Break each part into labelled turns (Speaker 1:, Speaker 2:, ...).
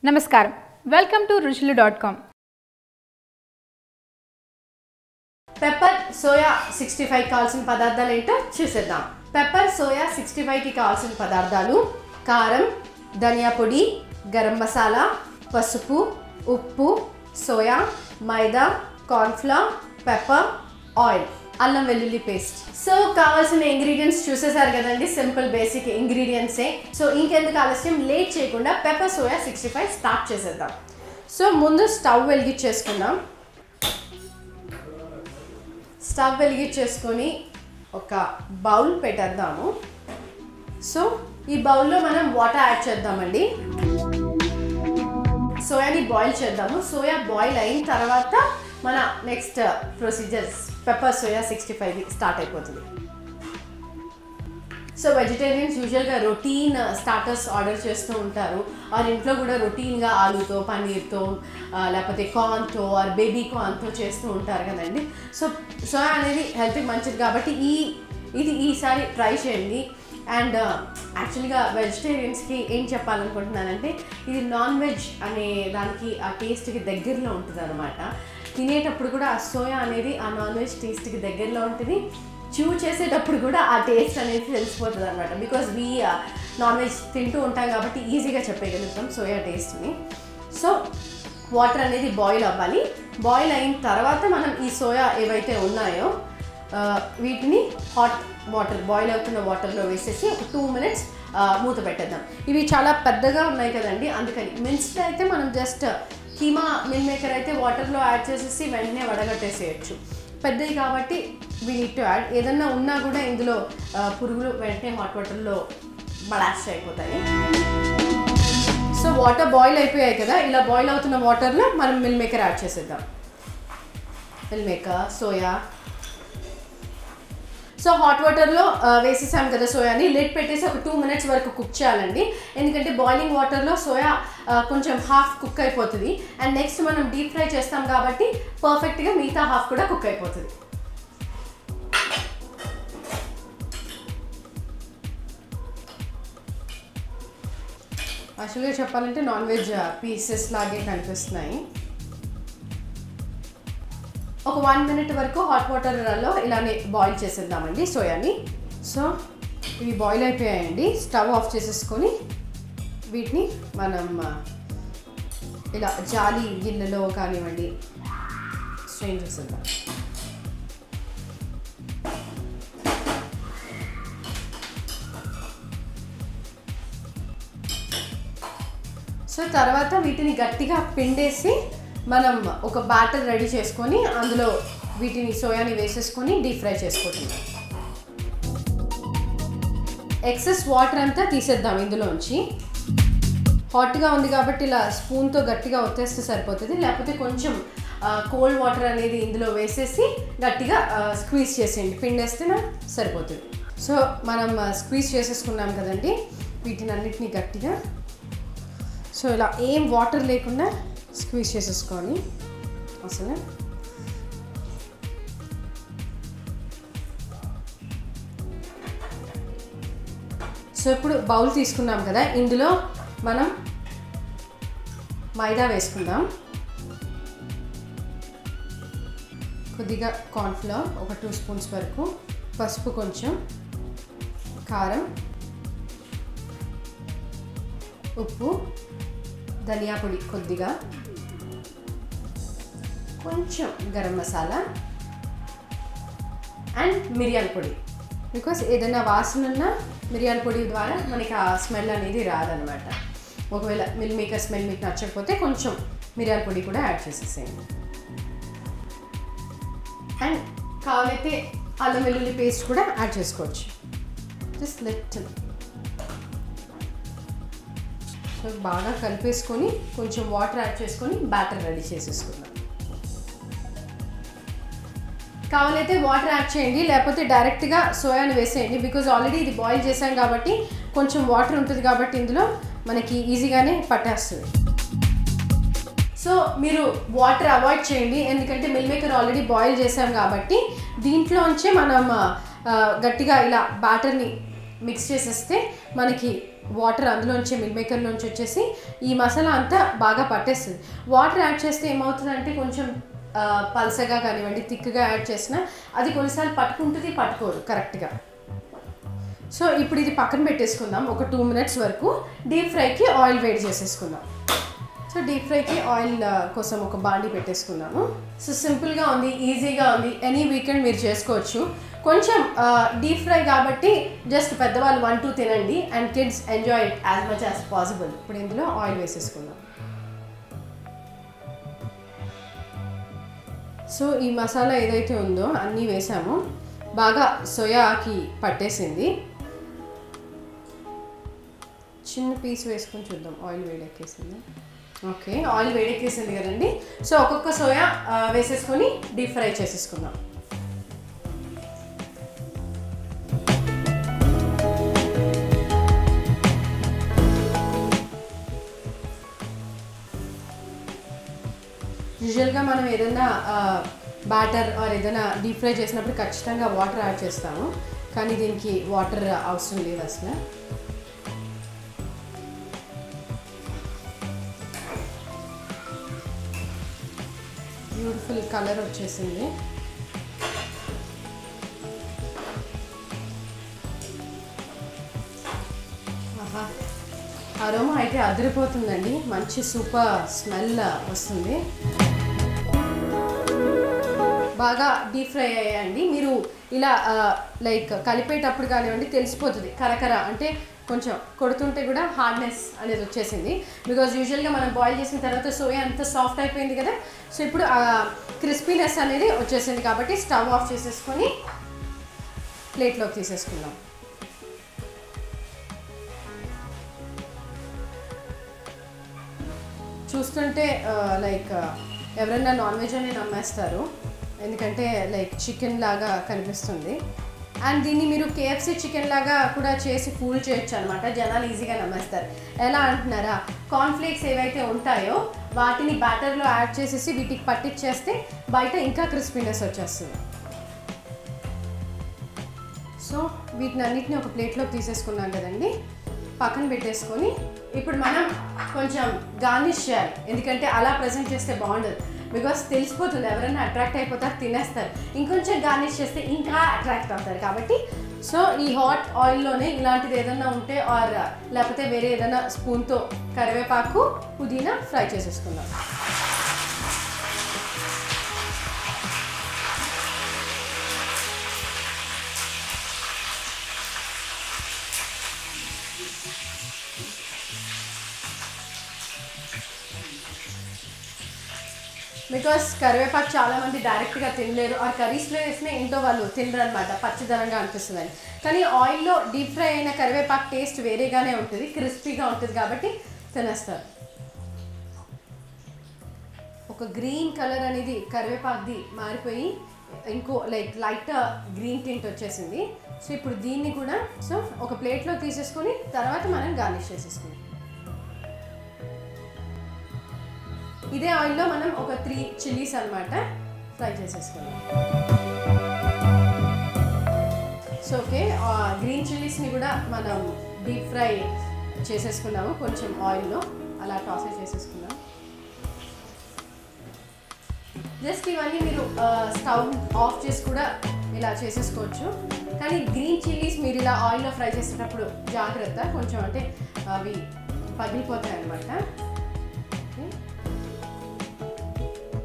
Speaker 1: నమస్కారం welcome to ruchilu.com.
Speaker 2: Pepper soya 65 కావాల్సిన పదార్థాలు ఏంటో చూసేద్దాం. పెప్పర్ సోయా 65 కి కావాల్సిన పదార్థాలు కారం, ధనియా పొడి, గరం మసాలా, పసుపు, ఉప్పు, సోయా, మైదా, కార్న్ఫ్లవర్, పెప్పర్, ఆయిల్, అల్లం వెల్లుల్లి పేస్ట్. సో కావాల్సిన ఇంగ్రీడియంట్స్ చూసేసారు కదండి, సింపుల్ బేసిక్ ఇంగ్రీడియంట్సే. సో ఇంకెందుకు ఆలస్యం, లేట్ చేయకుండా పెప్పర్ సోయా 65 స్టార్ట్ చేసేద్దాం. సో ముందు స్టవ్ వెలిగించేసుకుందాం. స్టవ్ వెలిగించేసుకొని ఒక బౌల్ పెట్టేద్దాము. సో ఈ బౌల్లో మనం వాటర్ యాడ్ చేద్దామండి. సోయాని బాయిల్ చేద్దాము. సోయా బాయిల్ అయిన తర్వాత మన next procedures pepper soya 65 start అయిపోతుంది. సో వెజిటేరియన్స్ యూజువల్గా రొటీన్ స్టార్టర్స్ ఆర్డర్ చేస్తూ ఉంటారు. వాళ్ళ ఇంట్లో కూడా రొటీన్గా ఆలూతో, పన్నీర్తో, లేకపోతే కార్న్తో ఆర్ బేబీ కార్న్తో చేస్తూ ఉంటారు కదండి. సో సోయా అనేది హెల్త్కి మంచిది కాబట్టి ఇది ఈసారి ట్రై చేయండి. అండ్ యాక్చువల్గా వెజిటేరియన్స్కి ఏం చెప్పాలనుకుంటున్నానంటే, ఇది నాన్ వెజ్ అనే దానికి ఆ టేస్ట్కి దగ్గరలో ఉంటుంది అనమాట. తినేటప్పుడు కూడా ఆ సోయా అనేది ఆ నాన్ వెజ్ టేస్ట్కి దగ్గరలో ఉంటుంది. చూ చేసేటప్పుడు కూడా ఆ టేస్ట్ అనేది తెలిసిపోతుంది అనమాట. బికాజ్ వీ నాన్ వెజ్ తింటూ ఉంటాం కాబట్టి ఈజీగా చెప్పగలుగుతాం సోయా టేస్ట్ని. సో వాటర్ అనేది బాయిల్ అవ్వాలి. బాయిల్ అయిన తర్వాత మనం ఈ సోయా ఏవైతే ఉన్నాయో వీటిని హాట్ వాటర్, బాయిల్ అవుతున్న వాటర్లో వేసేసి ఒక 2 minutes మూత పెట్టేద్దాం. ఇవి చాలా పెద్దగా ఉన్నాయి కదండి, అందుకని. మిన్స్డ్ అయితే మనం జస్ట్ కీమా మిల్ మేకర్ అయితే వాటర్లో యాడ్ చేసేసి వెంటనే వడగట్టేసేయచ్చు. పెద్దది కాబట్టి వీ నీడ్ టు యాడ్. ఏదన్నా ఉన్నా కూడా ఇందులో పురుగులు వెంటనే హాట్ వాటర్లో బలాస్ట్ అయిపోతాయి. సో వాటర్ బాయిల్ అయిపోయాయి కదా, ఇలా బాయిల్ అవుతున్న వాటర్లో మనం మిల్ మేకర్ యాడ్ చేసేద్దాం. Meal maker, soya. So hot వాటర్లో వేసేసాం కదా సోయాని, లిడ్ పెట్టేసి ఒక 2 minutes వరకు కుక్ చేయాలండి. ఎందుకంటే బాయిలింగ్ వాటర్లో సోయా కొంచెం హాఫ్ కుక్ అయిపోతుంది. అండ్ నెక్స్ట్ మనం డీప్ ఫ్రై చేస్తాం కాబట్టి పర్ఫెక్ట్గా మిగతా హాఫ్ కూడా కుక్ అయిపోతుంది. యాక్చువల్గా చెప్పాలంటే నాన్ వెజ్ పీసెస్ లాగే కనిపిస్తున్నాయి. ఒక 1 minute వరకు హాట్ వాటర్లో ఇలానే బాయిల్ చేసేద్దామండి సోయాని. సో ఇవి బాయిల్ అయిపోయాయండి. స్టవ్ ఆఫ్ చేసేసుకొని వీటిని మనం ఇలా జాలి గిన్నెలో కానివ్వండి స్ట్రెయిన్ చేసేద్దాం. సో తర్వాత వీటిని గట్టిగా పిండేసి మనం ఒక బ్యాటర్ రెడీ చేసుకొని అందులో వీటిని సోయాని వేసేసుకొని డీప్ ఫ్రై చేసుకుంటున్నాం. ఎక్సెస్ వాటర్ అంతా తీసేద్దాం ఇందులోంచి. హాట్గా ఉంది కాబట్టి ఇలా స్పూన్తో గట్టిగా ఒత్తేస్తే సరిపోతుంది. లేకపోతే కొంచెం కోల్డ్ వాటర్ అనేది ఇందులో వేసేసి గట్టిగా స్క్వీజ్ చేసేయండి, పిండేస్తే సరిపోతుంది. సో మనం స్క్వీజ్ చేసేసుకున్నాం కదండి వీటిని అన్నిటినీ గట్టిగా. సో ఇలా ఏం వాటర్ లేకుండా స్క్వీజ్ చేసేసుకోండి అసలు. సో ఇప్పుడు బౌల్ తీసుకున్నాం కదా, ఇందులో మనం మైదా వేసుకుందాం. కొద్దిగా కార్న్ఫ్లవర్ ఒక 2 spoons వరకు, పసుపు కొంచెం, కారం, ఉప్పు, ధనియా పొడి కొద్దిగా, కొంచెం గరం మసాలా అండ్ మిరియాల పొడి. బికాస్ ఏదైనా వాసన ఉన్న మిరియాల పొడి ద్వారా మనకి ఆ స్మెల్ అనేది రాదనమాట. ఒకవేళ మిల్ మేకర్ స్మెల్ మీకు నచ్చకపోతే కొంచెం మిరియాల పొడి కూడా యాడ్ చేసేసేయండి. అండ్ కావాలైతే అల్లం వెల్లుల్లి పేస్ట్ కూడా యాడ్ చేసుకోవచ్చు. Just little. సో బాగా కలిపేసుకొని కొంచెం వాటర్ యాడ్ చేసుకొని బ్యాటర్ రెడీ చేసేసుకుందాం. కావాలైతే వాటర్ యాడ్ చేయండి, లేకపోతే డైరెక్ట్గా సోయాని వేసేయండి. బికాజ్ ఆల్రెడీ ఇది బాయిల్ చేసాం కాబట్టి కొంచెం వాటర్ ఉంటుంది కాబట్టి ఇందులో మనకి ఈజీగానే పట్టేస్తుంది. సో మీరు వాటర్ అవాయిడ్ చేయండి, ఎందుకంటే మిల్ మేకర్ ఆల్రెడీ బాయిల్ చేసాం కాబట్టి దీంట్లోంచే మనం గట్టిగా ఇలా బ్యాటర్ని మిక్స్ చేసేస్తే మనకి వాటర్ అందులోంచి మిల్ మేకర్లోంచి వచ్చేసి ఈ మసాలా అంతా బాగా పట్టేస్తుంది. వాటర్ యాడ్ చేస్తే ఏమవుతుందంటే కొంచెం పల్సగా కానివ్వండి థిక్గా యాడ్ చేసినా అది కొన్నిసార్లు పట్టుకుంటుంది, పట్టుకోదు కరెక్ట్గా. సో ఇప్పుడు ఇది పక్కన పెట్టేసుకుందాం. ఒక 2 minutes వరకు డీప్ ఫ్రైకి ఆయిల్ వేడి చేసేసుకుందాం. సో డీప్ ఫ్రైకి ఆయిల్ కోసం ఒక బాండి పెట్టేసుకున్నాము. సో సింపుల్గా ఉంది, ఈజీగా ఉంది, ఎనీ వీకెండ్ మీరు చేసుకోవచ్చు. కొంచెం డీప్ ఫ్రై కాబట్టి జస్ట్ పెద్దవాళ్ళు 1-2 తినండి and kids enjoy it as much as possible. ఇప్పుడు ఇందులో ఆయిల్ వేసేసుకుందాం. సో ఈ మసాలా ఏదైతే ఉందో అన్నీ వేసాము, బాగా సోయాకి పట్టేసింది. చిన్న పీస్ వేసుకొని చూద్దాం. ఆయిల్ వేడెక్కేసింది. ఓకే, ఆయిల్ వేడెక్కేసింది కదండి. సో ఒక్కొక్క సోయా వేసేసుకొని డీప్ ఫ్రై చేసేసుకుందాం. యూజువల్గా మనం ఏదైనా బ్యాటర్ ఆర్ ఏదైనా డీప్ ఫ్రై చేసినప్పుడు ఖచ్చితంగా వాటర్ యాడ్ చేస్తాము, కానీ దీనికి వాటర్ అవసరం లేదు అసలు. బ్యూటిఫుల్ కలర్ వచ్చేసింది. అరోమా అయితే అదిరిపోతుందండి, మంచి సూపర్ స్మెల్ వస్తుంది. బాగా డీప్ ఫ్రై అయ్యాయండి. మీరు ఇలా లైక్ కలిపేటప్పుడు కానివ్వండి తెలిసిపోతుంది, కరకర అంటే కొంచెం కొడుతుంటే కూడా హార్డ్నెస్ అనేది వచ్చేసింది. బికాజ్ యూజువల్గా మనం బాయిల్ చేసిన తర్వాత సోయా అంతా సాఫ్ట్ అయిపోయింది కదా. సో ఇప్పుడు క్రిస్పీనెస్ అనేది వచ్చేసింది కాబట్టి స్టవ్ ఆఫ్ చేసేసుకొని ప్లేట్లోకి తీసేసుకుందాం. చూస్తుంటే లైక్ ఎవరైనా నాన్ వెజ్ అని నమ్మేస్తారు, ఎందుకంటే లైక్ చికెన్ లాగా కనిపిస్తుంది. అండ్ దీన్ని మీరు KFC చికెన్ లాగా కూడా చేసి ఫూల్ చేయొచ్చు అనమాట. జనాలు ఈజీగా నమ్మేస్తారు. ఎలా అంటున్నారా, కార్న్ఫ్లేక్స్ ఏవైతే ఉంటాయో వాటిని బ్యాటర్లో యాడ్ చేసేసి వీటికి పట్టించేస్తే బయట ఇంకా క్రిస్పీనెస్ వచ్చేస్తుంది. సో వీటిని అన్నిటిని ఒక ప్లేట్లోకి తీసేసుకున్నాం కదండి, పక్కన పెట్టేసుకొని ఇప్పుడు మనం కొంచెం గార్నిష్ చేయాలి. ఎందుకంటే అలా ప్రజెంట్ చేస్తే బాగుండదు, బికాస్ తెలిసిపోతుంది, ఎవరైనా అట్రాక్ట్ అయిపోతారు, తినేస్తారు. ఇంకొంచెం గార్నిష్ చేస్తే ఇంకా అట్రాక్ట్ అవుతారు. కాబట్టి సో ఈ హాట్ ఆయిల్లోనే ఇలాంటిది ఏదైనా ఉంటే ఆర్ లేకపోతే వేరే ఏదైనా స్పూన్తో కరివేపాకు పుదీనా ఫ్రై చేసేసుకుందాం. బికాస్ కరివేపాకు చాలామంది డైరెక్ట్గా తినలేరు, ఆ కర్రీస్లో వేసిన ఇంట్లో వాళ్ళు తినరు అనమాట, పచ్చిదనంగా అనిపిస్తుందని. కానీ ఆయిల్లో డీప్ ఫ్రై అయిన కరివేపాకు టేస్ట్ వేరేగానే ఉంటుంది, క్రిస్పీగా ఉంటుంది కాబట్టి తినేస్తారు. ఒక గ్రీన్ కలర్ అనేది కరివేపాకుది మారిపోయి ఇంకో లైక్ లైట్ గ్రీన్ టింట్ వచ్చేసింది. సో ఇప్పుడు దీన్ని కూడా సో ఒక ప్లేట్లో తీసేసుకొని తర్వాత మనం గార్నిష్ చేసేసుకుందాం. ఇదే ఆయిల్లో మనం ఒక 3 చిల్లీస్ అనమాట ఫ్రై చేసేసుకున్నాం. సో ఓకే, గ్రీన్ చిల్లీస్ని కూడా మనం డీప్ ఫ్రై చేసేసుకున్నాము కొంచెం ఆయిల్లో, అలా టాస్ చేసేసుకున్నాం. జస్ట్ ఇవన్నీ మీరు స్టవ్ ఆఫ్ చేసి కూడా ఇలా చేసేసుకోవచ్చు. కానీ గ్రీన్ చిల్లీస్ మీరు ఇలా ఆయిల్లో ఫ్రై చేసేటప్పుడు జాగ్రత్త, కొంచెం అంటే అవి పగిలిపోతాయి అన్నమాట.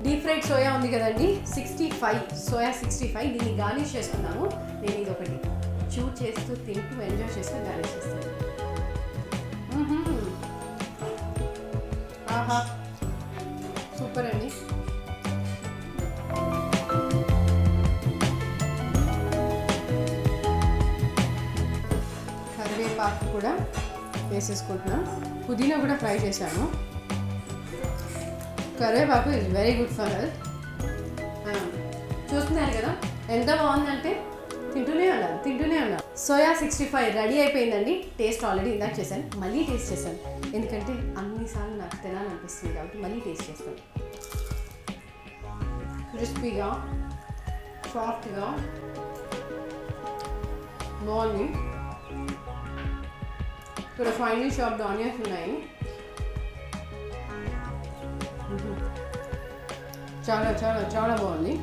Speaker 2: డీప్ ఫ్రైడ్ సోయా ఉంది కదండి, 65 సోయా 65, దీన్ని గార్నిష్ చేసుకున్నాము. నేను ఇది ఒకటి చూ చేస్తూ తింటూ ఎంజాయ్ చేస్తూ గార్నిష్ చేస్తాను. ఆహా సూపర్ అండి. కరివేపాకు కూడా వేసేసుకుంటున్నాం, పుదీనా కూడా ఫ్రై చేశాను. కరివేపాకు is very good for health. చూస్తున్నారు కదా ఎంత బాగుందంటే తింటూనే ఉన్నారు. సోయా 65 రెడీ అయిపోయిందండి. టేస్ట్ ఆల్రెడీ ఇందాక చేశాను, మళ్ళీ టేస్ట్ చేశాను, ఎందుకంటే అన్నిసార్లు నాకు తినాలనిపిస్తుంది కాబట్టి మళ్ళీ టేస్ట్ చేస్తాను. క్రిస్పీగా సాఫ్ట్గా బాగుంది. ఇక్కడ ఫైనలీ చాప్డ్ ఆనియన్స్ ఉన్నాయి. చాలా చాలా చాలా బాగుంది.